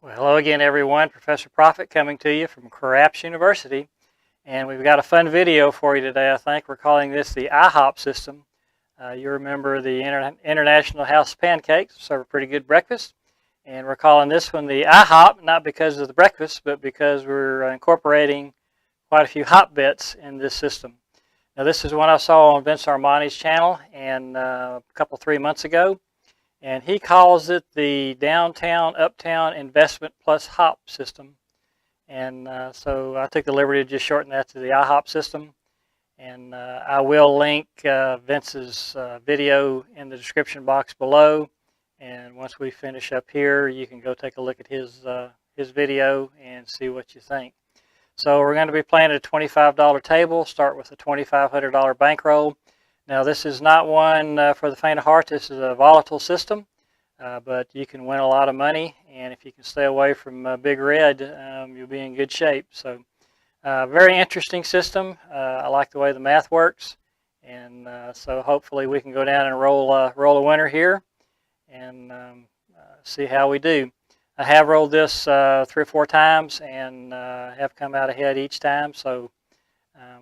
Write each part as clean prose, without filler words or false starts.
Well, hello again, everyone. Professor Profit coming to you from Craps University. And we've got a fun video for you today, I think. We're calling this the IHOP system. You remember the International House Pancakes, serve a pretty good breakfast. And we're calling this one the IHOP, not because of the breakfast, but because we're incorporating quite a few hop bets in this system. Now, this is one I saw on Vince Armenti's channel and a couple, 3 months ago. And he calls it the Downtown Uptown Investment plus Hop system. And so I took the liberty to just shorten that to the IHOP system. And I will link Vince's video in the description box below. And once we finish up here, you can go take a look at his video and see what you think. So we're going to be playing at a $25 table. Start with a $2,500 bankroll. Now, this is not one for the faint of heart. This is a volatile system, but you can win a lot of money, and if you can stay away from Big Red, you'll be in good shape. So, very interesting system. I like the way the math works, and so hopefully we can go down and roll a winner here and see how we do. I have rolled this 3 or 4 times and have come out ahead each time, so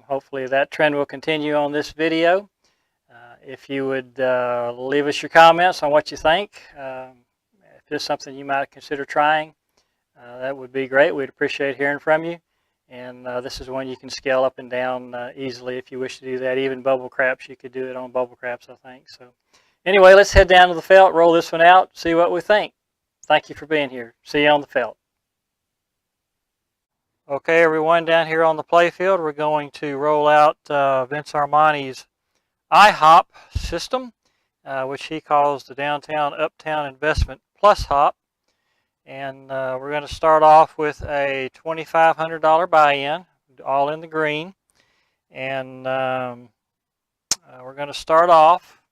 hopefully that trend will continue on this video. If you would leave us your comments on what you think, if there's something you might consider trying, that would be great. We'd appreciate hearing from you. And this is one you can scale up and down easily if you wish to do that. Even bubble craps, you could do it on bubble craps, I think. So anyway, let's head down to the felt, roll this one out, see what we think. Thank you for being here. See you on the felt. Okay, everyone, down here on the playfield, we're going to roll out Vince Armenti's IHOP system, which he calls the Downtown Uptown Investment Plus Hop. And we're going to start off with a $2,500 buy-in, all in the green. And we're going to start off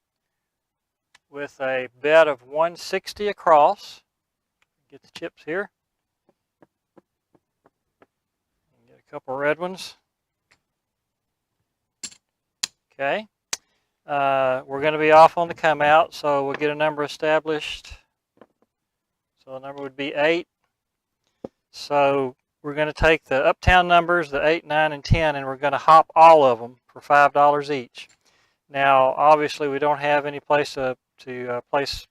with a bet of 160 across. Get the chips here. Get a couple red ones. Okay. We're going to be off on the come out, so we'll get a number established. So the number would be 8. So we're going to take the uptown numbers, the 8, 9, and 10, and we're going to hop all of them for $5 each. Now, obviously, we don't have any place to place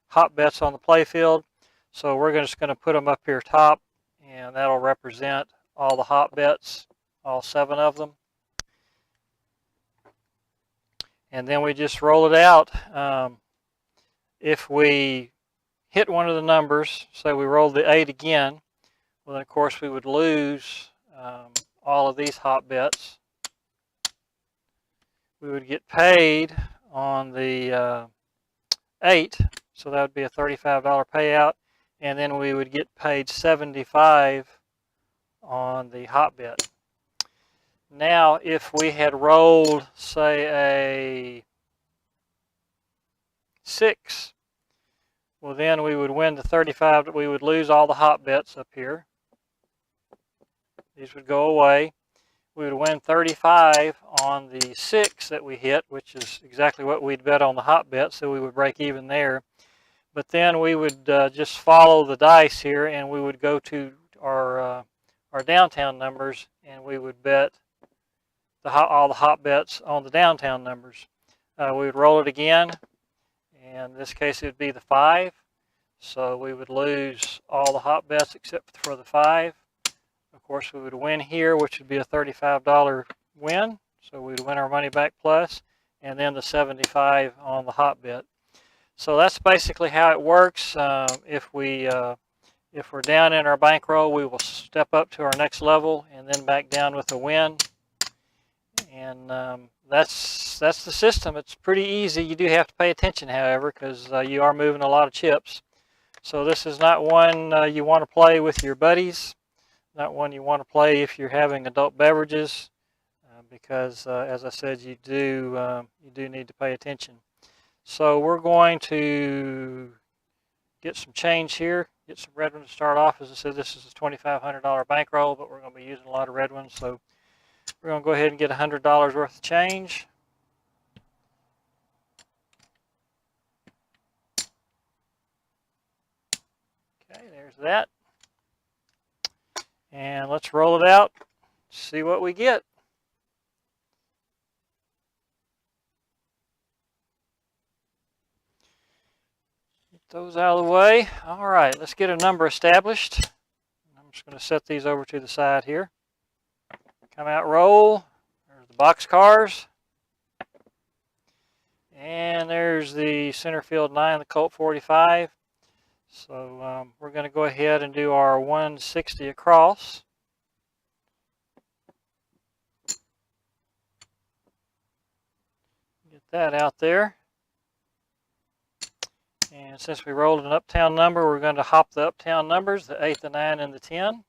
hop bets on the playfield, so we're just going to put them up here top, and that'll represent all the hop bets, all 7 of them. And then we just roll it out. If we hit one of the numbers, say we roll the 8 again, well, then of course we would lose all of these hop bets. We would get paid on the 8, so that would be a $35 payout, and then we would get paid $75 on the hop bet. Now, if we had rolled, say, a 6, well, then we would win the 35, but we would lose all the hop bets up here. These would go away. We would win 35 on the 6 that we hit, which is exactly what we'd bet on the hop bet, so we would break even there. But then we would just follow the dice here, and we would go to our downtown numbers, and we would bet all the hop bets on the downtown numbers. We would roll it again, and in this case it would be the 5. So we would lose all the hop bets except for the 5. Of course, we would win here, which would be a $35 win. So we would win our money back plus, and then the 75 on the hop bet. So that's basically how it works. If we're down in our bankroll, we will step up to our next level and then back down with a win. And that's the system. It's pretty easy. You do have to pay attention, however, because you are moving a lot of chips. So this is not one you want to play with your buddies, not one you want to play if you're having adult beverages, because as I said, you do need to pay attention. So we're going to get some change here, get some red ones to start off. As I said, this is a $2,500 bankroll, but we're going to be using a lot of red ones. So we're going to go ahead and get $100 worth of change. Okay, there's that. And let's roll it out, see what we get. Get those out of the way. All right, let's get a number established. I'm just going to set these over to the side here. Come out, roll. There's the boxcars. And there's the center field 9, the Colt 45. So we're going to go ahead and do our 160 across. Get that out there. And since we rolled an uptown number, we're going to hop the uptown numbers, the 8, the 9, and the 10.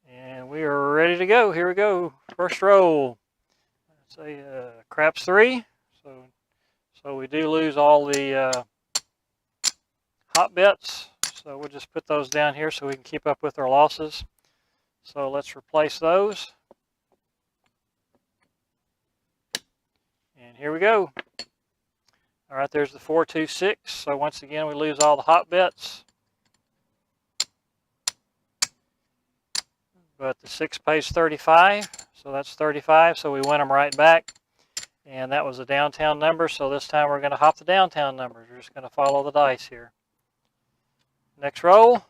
And we are ready to go. Here we go. First roll. Let's say craps 3. So we do lose all the hot bets. So we'll just put those down here so we can keep up with our losses. So let's replace those. And here we go. All right, there's the 426. So once again, we lose all the hot bets. But the 6 pays 35, so that's 35, so we win them right back. And that was a downtown number, so this time we're going to hop the downtown numbers. We're just going to follow the dice here. Next roll.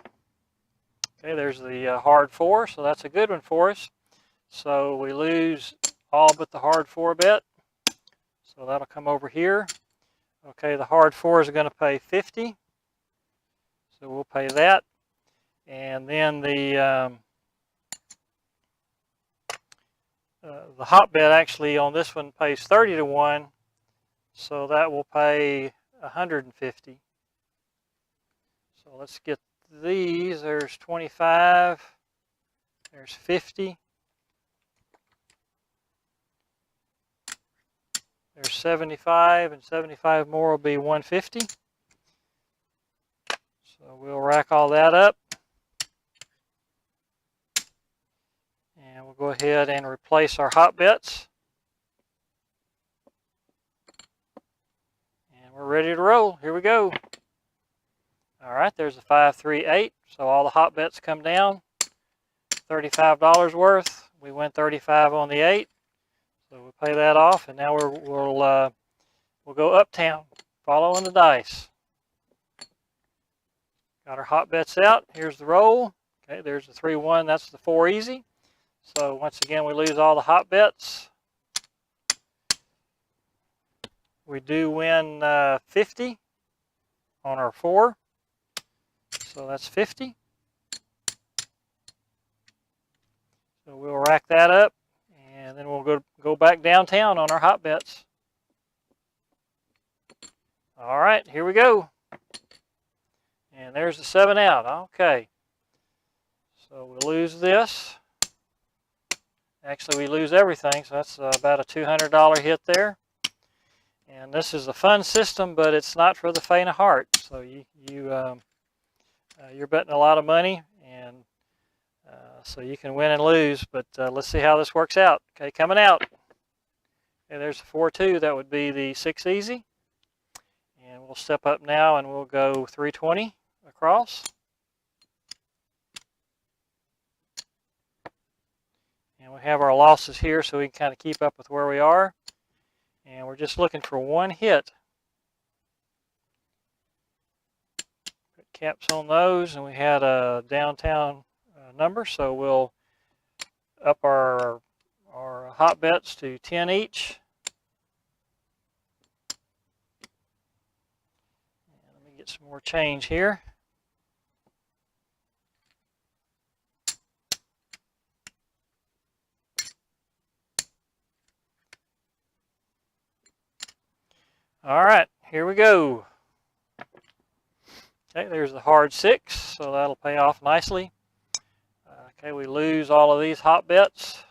Okay, there's the hard 4, so that's a good one for us. So we lose all but the hard 4 bet. So that'll come over here. Okay, the hard 4 is going to pay 50. So we'll pay that. And then the hot bet actually on this one pays 30 to 1, so that will pay 150. So let's get these. There's 25, there's 50, there's 75, and 75 more will be 150. So we'll rack all that up. And we'll go ahead and replace our hot bets. And we're ready to roll. Here we go. All right, there's a 5, 3, 8. So all the hot bets come down. $35 worth. We win 35 on the 8. So we'll pay that off. And now we'll go uptown, following the dice. Got our hot bets out. Here's the roll. Okay, there's the 3, 1. That's the 4 easy. So once again, we lose all the hot bets. We do win 50 on our 4. So that's 50. So we'll rack that up, and then we'll go back downtown on our hot bets. All right, here we go. And there's the 7 out. Okay. So we'll lose this. Actually, we lose everything, so that's about a $200 hit there. And this is a fun system, but it's not for the faint of heart. So you're betting a lot of money, and so you can win and lose. But let's see how this works out. Okay, coming out. Okay, there's the 4, 2. That would be the 6 easy. And we'll step up now, and we'll go 320 across. And we have our losses here so we can kind of keep up with where we are. And we're just looking for 1 hit. Put caps on those, and we had a downtown number, so we'll up our hot bets to 10 each. And let me get some more change here. All right, here we go. Okay, there's the hard 6, so that'll pay off nicely. Okay, we lose all of these hot bets.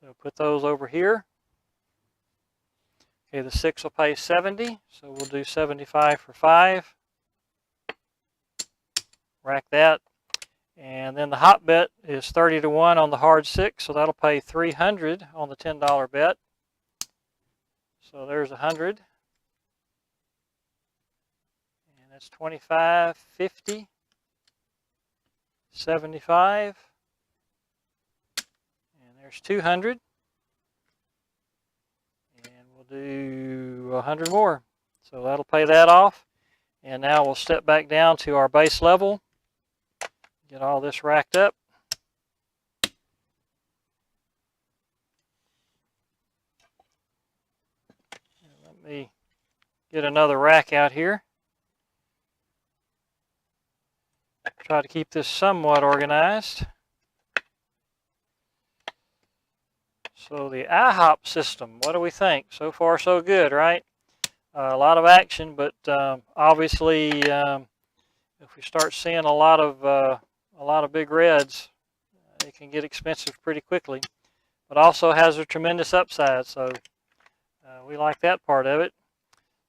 So put those over here. Okay, the 6 will pay 70, so we'll do 75 for 5. Rack that. And then the hot bet is 30 to 1 on the hard 6, so that'll pay 300 on the $10 bet. So there's 100. And that's 25, 50, 75. And there's 200. And we'll do 100 more. So that'll pay that off. And now we'll step back down to our base level. Get all this racked up. And let me get another rack out here. Try to keep this somewhat organized. So the IHOP system, what do we think? So far so good, right? A lot of action, but obviously if we start seeing a lot of big reds, it can get expensive pretty quickly. But also has a tremendous upside, so we like that part of it.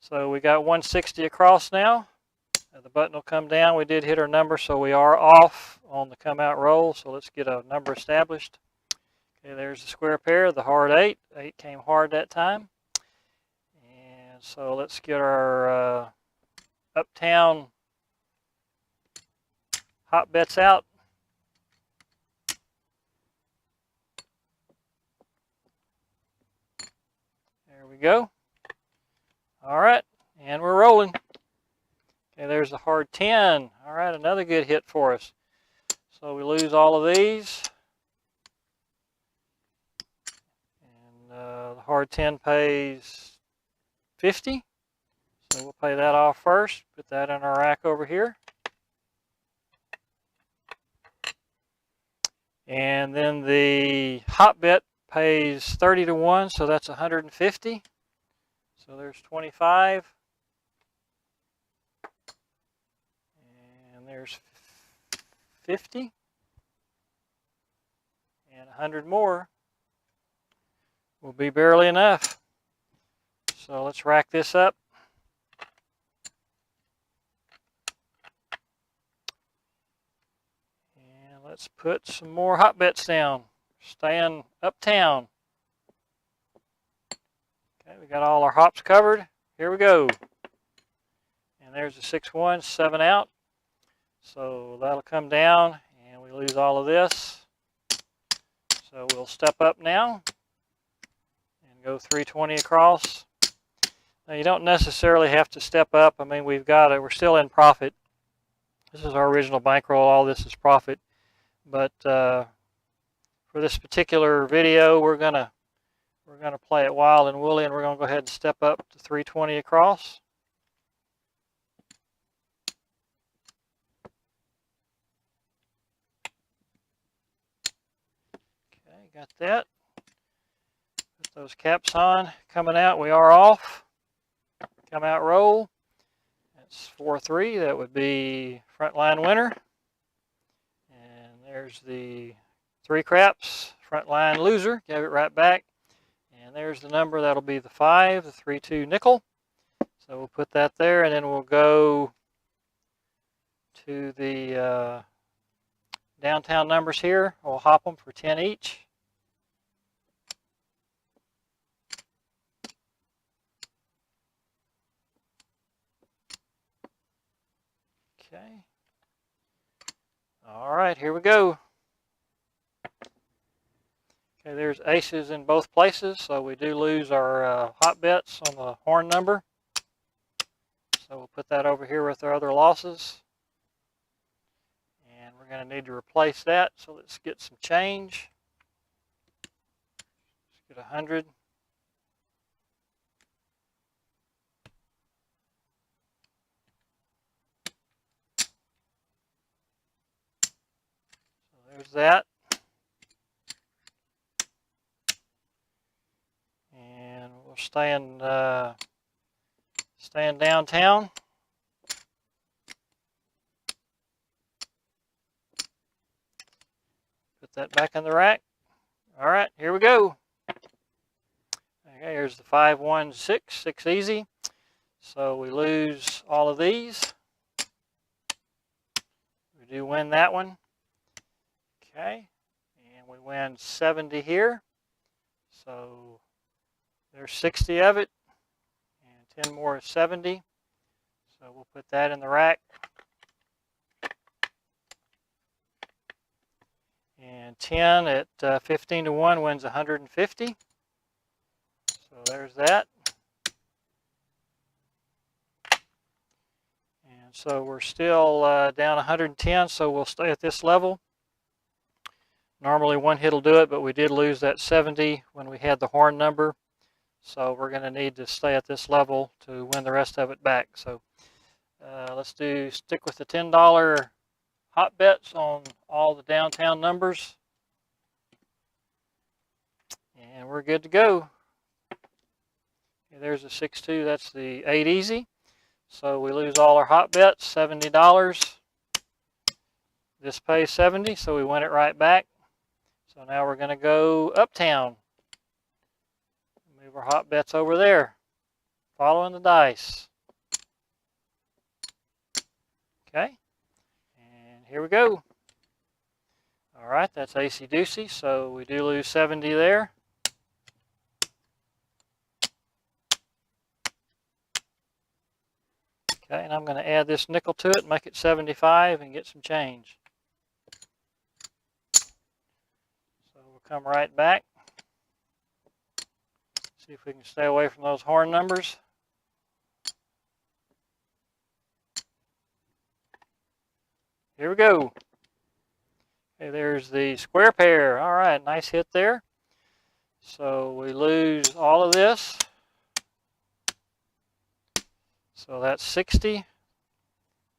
So we got 160 across now. The button will come down. We did hit our number, so we are off on the come out roll. So let's get a number established. Okay, there's the square pair, the hard 8. 8 came hard that time. And so let's get our Uptown hop bets out. There we go. All right, and we're rolling. Okay, there's the hard 10. All right, another good hit for us. So we lose all of these. And the hard 10 pays 50. So we'll pay that off first. Put that in our rack over here. And then the hop bet pays 30 to 1, so that's 150. So there's 25. And there's 50. And 100 more will be barely enough. So let's rack this up. And let's put some more hot bets down. Staying uptown. Okay, we got all our hops covered. Here we go. And there's the 6-1, 7 out. So that'll come down and we lose all of this. So we'll step up now and go 320 across. Now you don't necessarily have to step up. I mean, we're still in profit. This is our original bankroll. All this is profit. But for this particular video, we're gonna play it wild and woolly, and we're gonna go ahead and step up to 320 across. Okay, got that. Put those caps on. Coming out, we are off. Come out roll. That's 4-3. That would be frontline winner. And there's the 3 craps, frontline loser. Gave it right back. And there's the number. That'll be the 5, the 3-2 nickel. So we'll put that there, and then we'll go to the downtown numbers here. We'll hop them for 10 each. Okay. All right, here we go. Okay, there's aces in both places, so we do lose our hot bets on the horn number. So we'll put that over here with our other losses. And we're going to need to replace that, so let's get some change. Let's get 100. So there's that. And we'll staying downtown. Put that back in the rack. All right, here we go. Okay, here's the 5-1-6, 6 easy. So we lose all of these. We do win that one. Okay, and we win 70 here. So there's 60 of it. 10 more is 70. So we'll put that in the rack. And 10 at 15 to 1 wins 150. So there's that. And so we're still down 110, so we'll stay at this level. Normally one hit will do it, but we did lose that 70 when we had the horn number. So we're going to need to stay at this level to win the rest of it back. So let's stick with the $10 hot bets on all the downtown numbers. And we're good to go. Okay, there's the 6-2, that's the 8 easy. So we lose all our hot bets, $70. This pays 70, so we win it right back. So now we're going to go Uptown. Move our hot bets over there, following the dice. Okay, and here we go. All right, that's acey-deucey, so we do lose 70 there. Okay, and I'm going to add this nickel to it, make it 75, and get some change. So we'll come right back. See if we can stay away from those horn numbers. Here we go. Okay, there's the square pair. All right, nice hit there. So we lose all of this. So that's 60.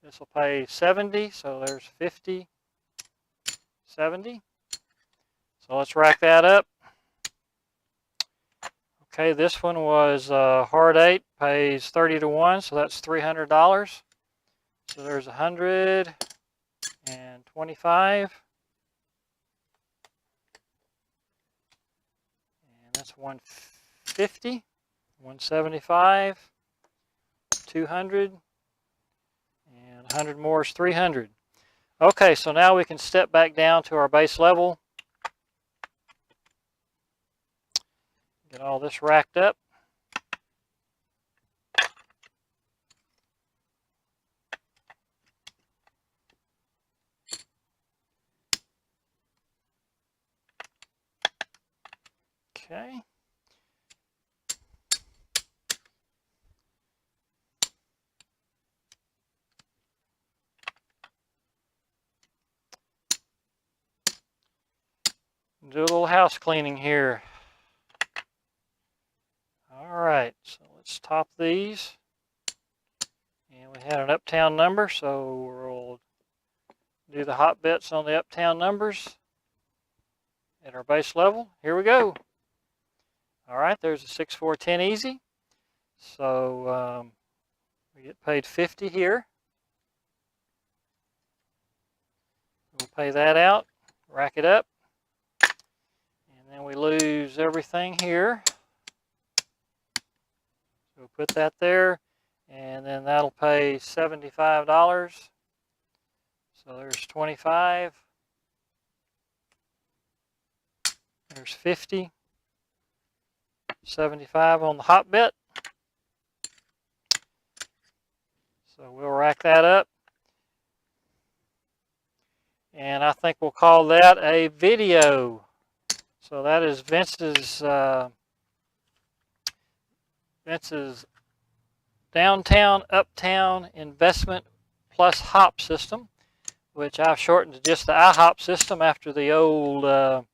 This will pay 70, so there's 50, 70. So let's rack that up. Okay, this one was hard 8, pays 30 to 1, so that's $300. So there's 125. And that's 150, 175, 200, and 100 more is 300. Okay, so now we can step back down to our base level. Get all this racked up. Okay. Do a little house cleaning here. Alright, so let's top these. And we had an Uptown number, so we'll do the hot bets on the Uptown numbers at our base level. Here we go. Alright, there's a 6, 4, 10 easy. So we get paid 50 here. We'll pay that out, rack it up. And then we lose everything here. So we'll put that there, and then that'll pay $75. So there's 25. There's 50. 75 on the hot bet. So we'll rack that up. And I think we'll call that a video. So that is Vince's Downtown Uptown Investment Plus Hop system, which I've shortened to just the IHOP system after the old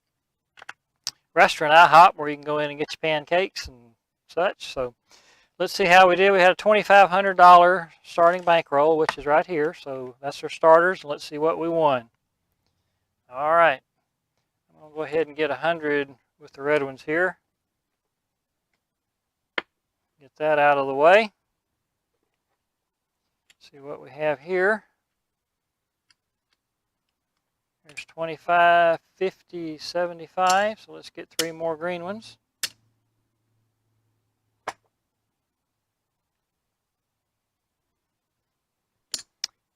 restaurant IHOP where you can go in and get your pancakes and such. So let's see how we did. We had a $2,500 starting bankroll, which is right here. So that's our starters. Let's see what we won. All right. I'm going to go ahead and get 100 with the red ones here. Get that out of the way. See what we have here. There's 25, 50, 75. So let's get 3 more green ones.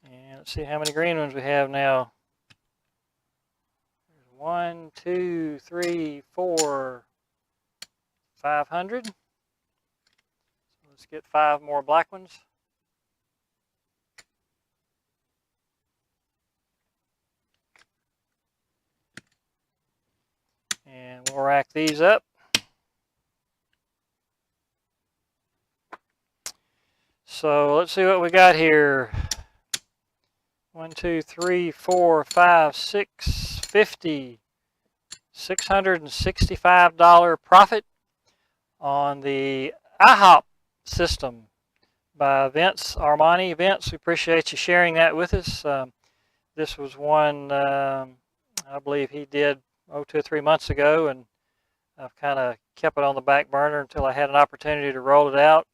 And let's see how many green ones we have now. 1, 2, 3, 4, 500. So let's Let's get 5 more black ones. And we'll rack these up. So let's see what we got here. 1, 2, 3, 4, 5, 6, 50. $665 profit on the IHOP system by Vince Armenti. Vince, we appreciate you sharing that with us. This was one I believe he did 2 or 3 months ago, and I've kind of kept it on the back burner until I had an opportunity to roll it out.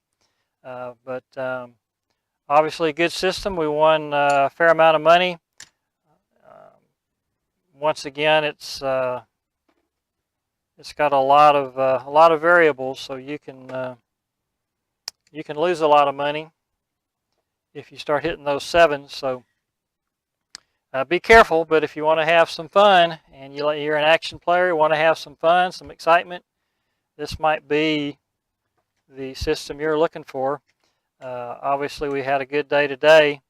But obviously a good system. We won a fair amount of money. Once again, it's got a lot of variables, so you can lose a lot of money if you start hitting those 7s. So be careful. But if you want to have some fun and you're an action player, you want to have some fun, some excitement, this might be the system you're looking for. Obviously, we had a good day today,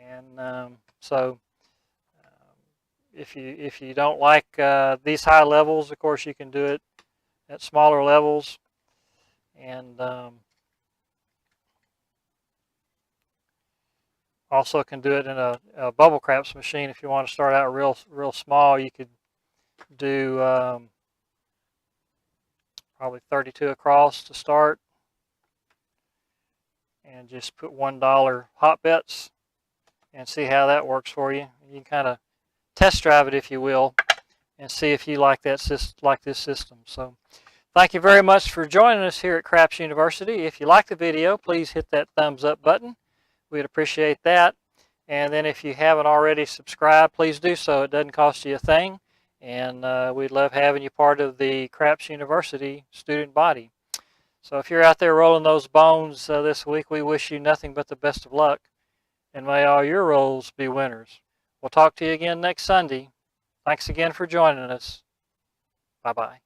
and so if you don't like these high levels, of course you can do it at smaller levels, and also can do it in a bubble craps machine. If you want to start out real small, you could do probably 32 across to start, and just put $1 hot bets and see how that works for you. You can kind of test drive it, if you will, and see if you like this system. So thank you very much for joining us here at Craps University. If you like the video, please hit that thumbs up button. We'd appreciate that. And then if you haven't already subscribed, please do so. It doesn't cost you a thing, and we'd love having you part of the Craps University student body. So if you're out there rolling those bones this week, we wish you nothing but the best of luck, and may all your rolls be winners. We'll talk to you again next Sunday. Thanks again for joining us. Bye-bye.